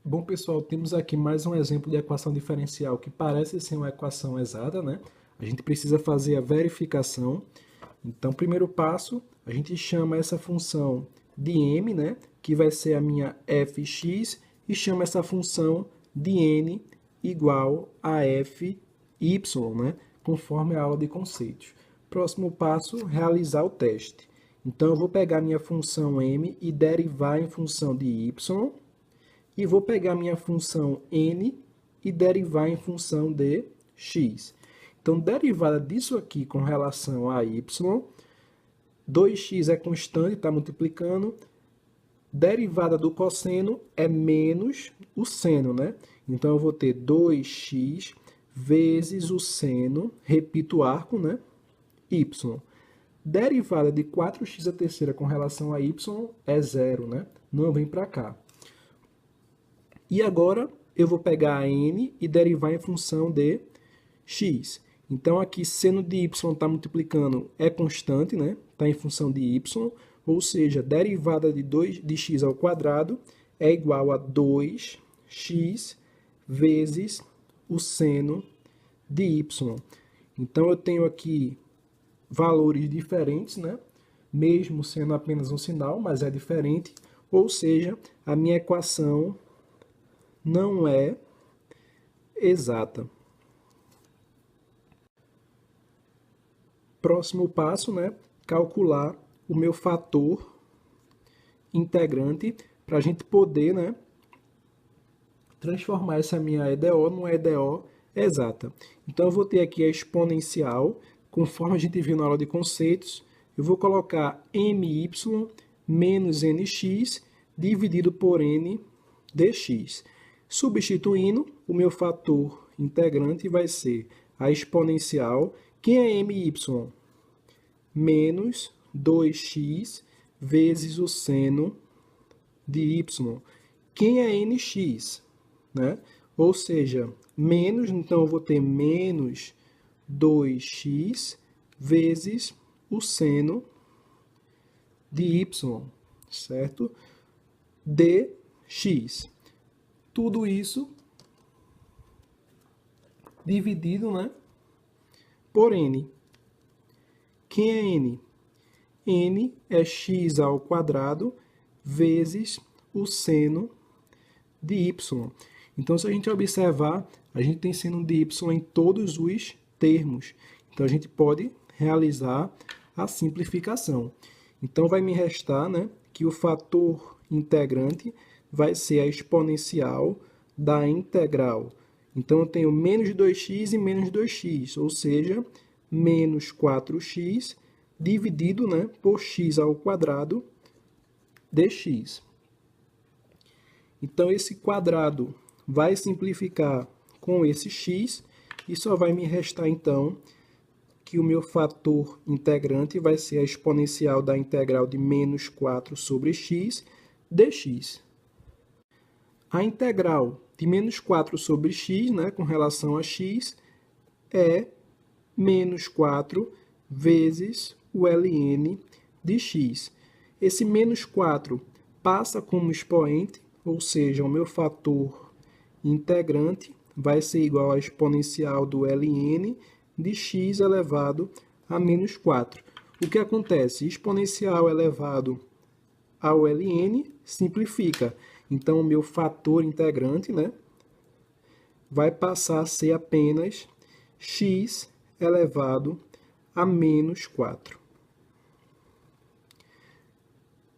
Bom, pessoal, temos aqui mais um exemplo de equação diferencial que parece ser uma equação exata, né? A gente precisa fazer a verificação. Então, primeiro passo, a gente chama essa função de m, né? Que vai ser a minha fx, e chama essa função de n igual a fy, né? Conforme a aula de conceitos. Próximo passo, realizar o teste. Então, eu vou pegar minha função m e derivar em função de y, e vou pegar minha função n e derivar em função de x. Então, derivada disso aqui com relação a y, 2x é constante, está multiplicando. Derivada do cosseno é menos o seno, né? Então, eu vou ter 2x vezes o seno, repito o arco, né? Y. Derivada de 4x à terceira com relação a y é zero, né? Não vem para cá. E agora eu vou pegar a n e derivar em função de x. Então aqui seno de y está multiplicando é constante, né? Está em função de y, ou seja, derivada de x ao quadrado é igual a 2x vezes o seno de y. Então eu tenho aqui valores diferentes, né? Mesmo sendo apenas um sinal, mas é diferente, ou seja, a minha equação não é exata. Próximo passo, né? Calcular o meu fator integrante para a gente poder, né? Transformar essa minha EDO numa EDO exata. Então, eu vou ter aqui a exponencial, conforme a gente viu na aula de conceitos, eu vou colocar my menos nx dividido por n dx. Substituindo, o meu fator integrante vai ser a exponencial. Quem é my? Menos 2x vezes o seno de y. Quem é nx? Né? Ou seja, menos, então eu vou ter menos 2x vezes o seno de y, certo? dx. Tudo isso dividido, né, por n. Quem é n? N é x ao quadrado vezes o seno de y. Então, se a gente observar, a gente tem seno de y em todos os termos. Então, a gente pode realizar a simplificação. Então, vai me restar, né, que o fator integrante vai ser a exponencial da integral. Então, eu tenho menos 2x e menos 2x, ou seja, menos 4x dividido, né, por x ao quadrado dx. Então, esse quadrado vai simplificar com esse x e só vai me restar, então, que o meu fator integrante vai ser a exponencial da integral de menos 4 sobre x dx. A integral de menos 4 sobre x, né, com relação a x, é menos 4 vezes o ln de x. Esse menos 4 passa como expoente, ou seja, o meu fator integrante vai ser igual à exponencial do ln de x elevado a menos 4. O que acontece? Exponencial elevado ao ln simplifica. Então, o meu fator integrante, né, vai passar a ser apenas x elevado a menos 4.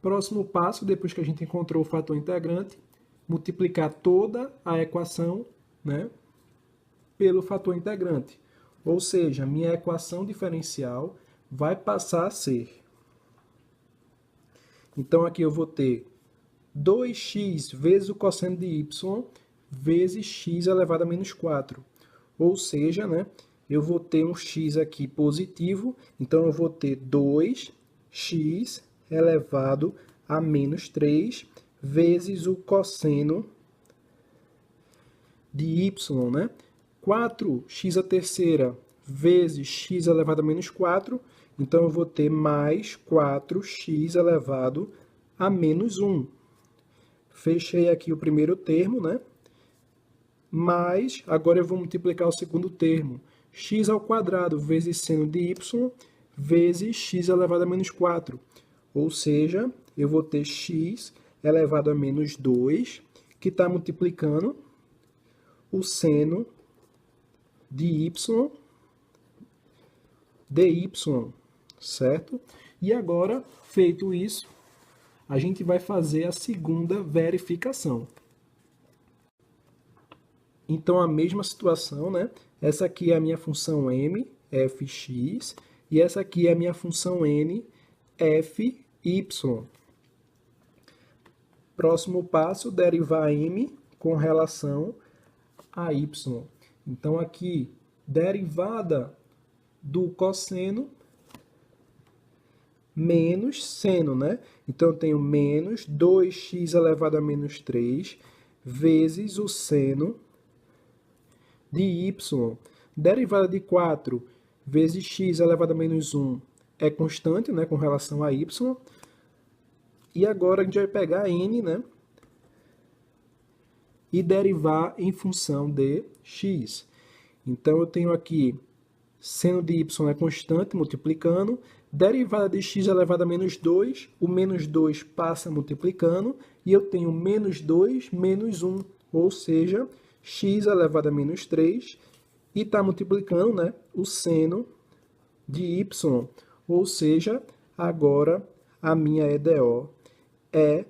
Próximo passo, depois que a gente encontrou o fator integrante, multiplicar toda a equação, né, pelo fator integrante. Ou seja, minha equação diferencial vai passar a ser. Então, aqui eu vou ter 2x vezes o cosseno de y vezes x elevado a menos 4. Ou seja, né, eu vou ter um x aqui positivo, então eu vou ter 2x elevado a menos 3 vezes o cosseno de y, né? 4x à terceira vezes x elevado a menos 4, então eu vou ter mais 4x elevado a menos 1. Fechei aqui o primeiro termo, né? Mas agora eu vou multiplicar o segundo termo. X ao quadrado vezes seno de y vezes x elevado a menos 4. Ou seja, eu vou ter x elevado a menos 2, que está multiplicando o seno de y dy, certo? E agora, feito isso, a gente vai fazer a segunda verificação. Então, a mesma situação, né? Essa aqui é a minha função m, fx, e essa aqui é a minha função n, fy. Próximo passo, derivar m com relação a y. Então, aqui, derivada do cosseno menos seno, né? Então, eu tenho menos 2x elevado a menos 3 vezes o seno de y. Derivada de 4 vezes x elevado a menos 1 é constante, né, com relação a y. E agora a gente vai pegar n, né, e derivar em função de x. Então, eu tenho aqui seno de y é constante, multiplicando. Derivada de x elevado a menos 2, o menos 2 passa multiplicando, e eu tenho menos 2 menos 1, ou seja, x elevado a menos 3, e está multiplicando, né, o seno de y, ou seja, agora a minha EDO é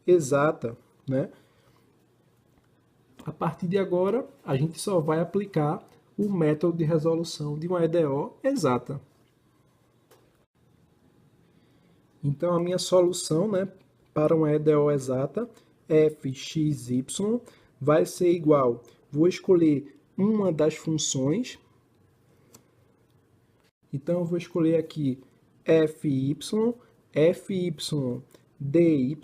exata, né? A partir de agora, a gente só vai aplicar o método de resolução de uma EDO exata. Então, a minha solução, né, para uma EDO exata, fxy, vai ser igual, vou escolher uma das funções. Então, eu vou escolher aqui fy, dy.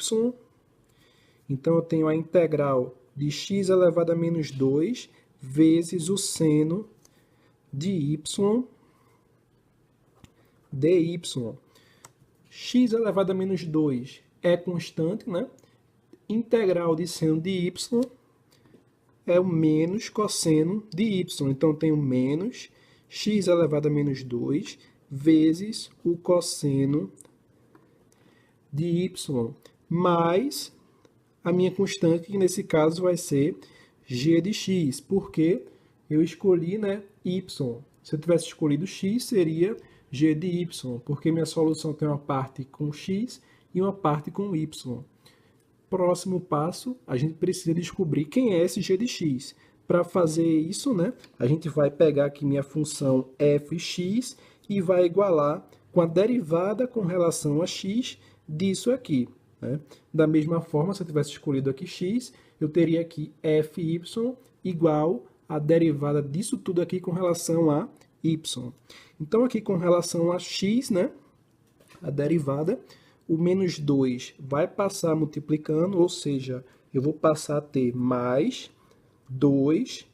Então, eu tenho a integral de x elevado a menos 2 vezes o seno de y dy. X elevado a menos 2 é constante, né? Integral de seno de y é o menos cosseno de y. Então, eu tenho menos x elevado a menos 2 vezes o cosseno de y, mais a minha constante, que nesse caso vai ser g de x, porque eu escolhi, né, y. Se eu tivesse escolhido x, seria g de y, porque minha solução tem uma parte com x e uma parte com y. Próximo passo, a gente precisa descobrir quem é esse g de x. Para fazer isso, né, a gente vai pegar aqui minha função fx e vai igualar com a derivada com relação a x disso aqui, né? Da mesma forma, se eu tivesse escolhido aqui x, eu teria aqui fy igual a derivada disso tudo aqui com relação a y. Então, aqui com relação a x, né, a derivada, o menos 2 vai passar multiplicando, ou seja, eu vou passar a ter mais 2x,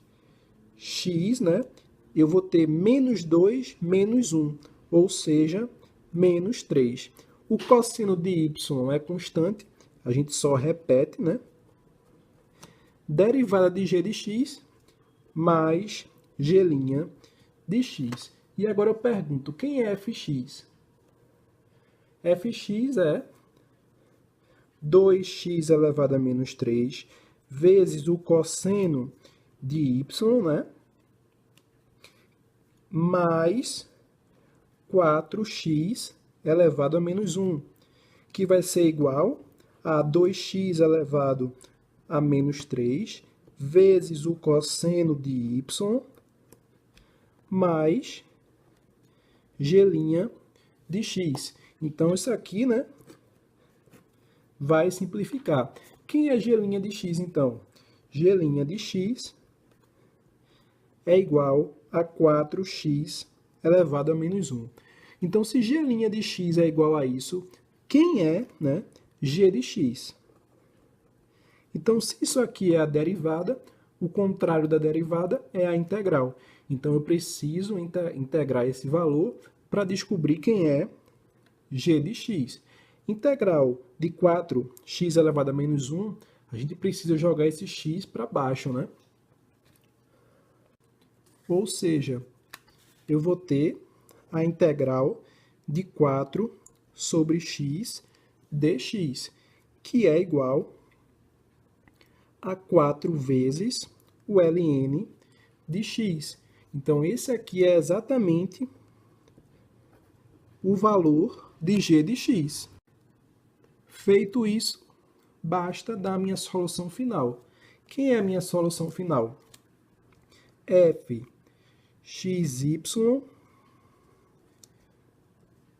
né? Eu vou ter menos 2 menos 1, ou seja, menos 3. O cosseno de y é constante, a gente só repete, né? Derivada de g de x mais g' de x. E agora eu pergunto, quem é fx? Fx é 2x elevado a menos 3 vezes o cosseno de y, né? Mais 4x elevado a menos 1, que vai ser igual a 2x elevado a menos 3 vezes o cosseno de y mais g' de x. Então, isso aqui, né, vai simplificar. Quem é g' de x, então? G' de x é igual a 4x elevado a menos 1. Então, se g' de x é igual a isso, quem é, né, g de x? Então, se isso aqui é a derivada, o contrário da derivada é a integral. Então, eu preciso integrar esse valor para descobrir quem é g de x. Integral de 4x elevado a menos 1, a gente precisa jogar esse x para baixo, né? Ou seja, eu vou ter a integral de 4 sobre x dx, que é igual a 4 vezes o ln de x. Então, esse aqui é exatamente o valor de g de x. Feito isso, basta dar a minha solução final. Quem é a minha solução final? f xy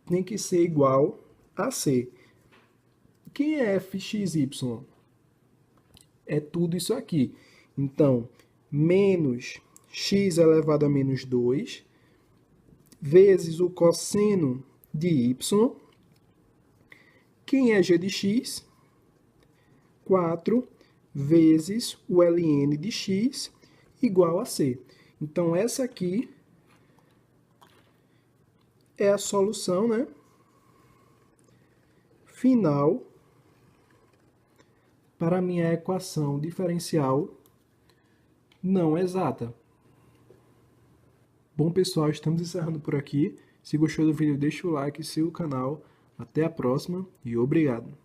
tem que ser igual a c. Quem é fxy? É tudo isso aqui. Então, menos x elevado a menos 2 vezes o cosseno de y. Quem é g de x? 4 vezes o ln de x igual a c. Então, essa aqui é a solução, né, final para a minha equação diferencial não exata. Bom, pessoal, estamos encerrando por aqui. Se gostou do vídeo, deixa o like e siga o canal. Até a próxima e obrigado!